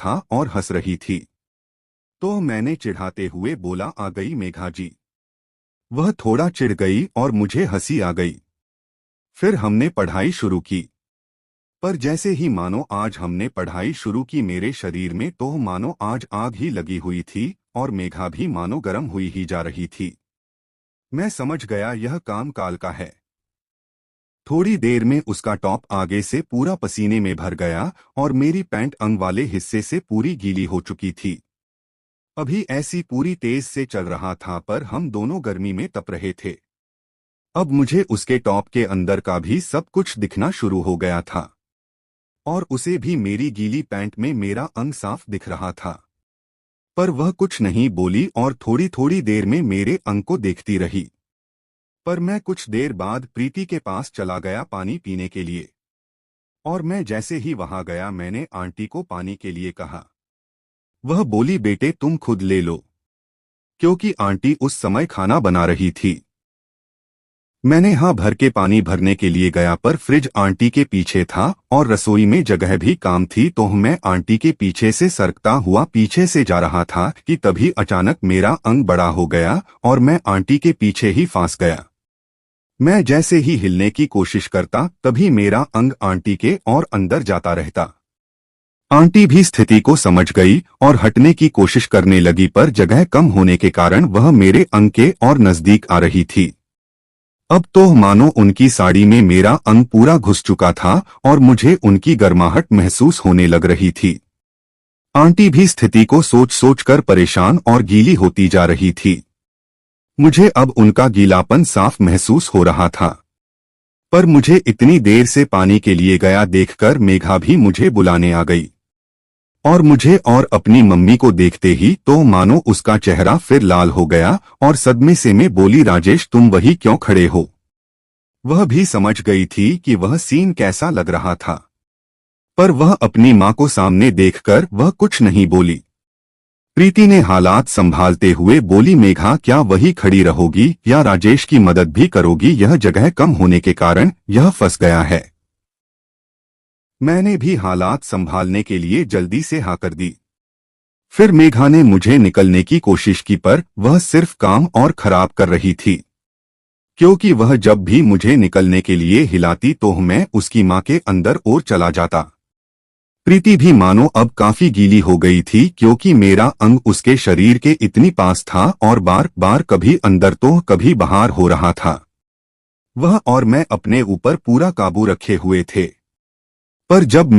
था और हंस रही थी। तो मैंने चिढ़ाते हुए बोला, आ गई मेघा जी। वह थोड़ा चिढ़ गई और मुझे हंसी आ गई। फिर हमने पढ़ाई शुरू की। पर जैसे ही मानो आज हमने पढ़ाई शुरू की, मेरे शरीर में तो मानो आज आग ही लगी हुई थी और मेघा भी मानो गर्म हुई ही जा रही थी। मैं समझ गया यह काम काल का है। थोड़ी देर में उसका टॉप आगे से पूरा पसीने में भर गया और मेरी पैंट अंग वाले हिस्से से पूरी गीली हो चुकी थी। अभी ऐसी पूरी तेज से चल रहा था पर हम दोनों गर्मी में तप रहे थे। अब मुझे उसके टॉप के अंदर का भी सब कुछ दिखना शुरू हो गया था और उसे भी मेरी गीली पैंट में मेरा अंग साफ दिख रहा था। पर वह कुछ नहीं बोली और थोड़ी थोड़ी देर में मेरे अंग को देखती रही। पर मैं कुछ देर बाद प्रीति के पास चला गया पानी पीने के लिए। और मैं जैसे ही वहां गया मैंने आंटी को पानी के लिए कहा। वह बोली, बेटे तुम खुद ले लो, क्योंकि आंटी उस समय खाना बना रही थी। मैंने हाँ भर के पानी भरने के लिए गया पर फ्रिज आंटी के पीछे था और रसोई में जगह भी कम थी, तो मैं आंटी के पीछे से सरकता हुआ पीछे से जा रहा था कि तभी अचानक मेरा अंग बड़ा हो गया और मैं आंटी के पीछे ही फंस गया। मैं जैसे ही हिलने की कोशिश करता तभी मेरा अंग आंटी के और अंदर जाता रहता। आंटी भी स्थिति को समझ गई और हटने की कोशिश करने लगी, पर जगह कम होने के कारण वह मेरे अंग के और नजदीक आ रही थी। अब तो मानो उनकी साड़ी में मेरा अंग पूरा घुस चुका था और मुझे उनकी गर्माहट महसूस होने लग रही थी। आंटी भी स्थिति को सोच सोच कर परेशान और गीली होती जा रही थी। मुझे अब उनका गीलापन साफ महसूस हो रहा था। पर मुझे इतनी देर से पानी के लिए गया देखकर मेघा भी मुझे बुलाने आ गई और मुझे और अपनी मम्मी को देखते ही तो मानो उसका चेहरा फिर लाल हो गया और सदमे से में बोली, राजेश तुम वही क्यों खड़े हो। वह भी समझ गई थी कि वह सीन कैसा लग रहा था, पर वह अपनी मां को सामने देखकर वह कुछ नहीं बोली। प्रीति ने हालात संभालते हुए बोली, मेघा क्या वही खड़ी रहोगी या राजेश की मदद भी करोगी, यह जगह कम होने के कारण यह फंस गया है। मैंने भी हालात संभालने के लिए जल्दी से हाँ कर दी। फिर मेघा ने मुझे निकलने की कोशिश की पर वह सिर्फ काम और खराब कर रही थी, क्योंकि वह जब भी मुझे निकलने के लिए हिलाती तो मैं उसकी मां के अंदर और चला जाता। प्रीति भी मानो अब काफी गीली हो गई थी, क्योंकि मेरा अंग उसके शरीर के इतनी पास था और बार बार कभी अंदर तो कभी बाहर हो रहा था। वह और मैं अपने ऊपर पूरा काबू रखे हुए थे। पर जब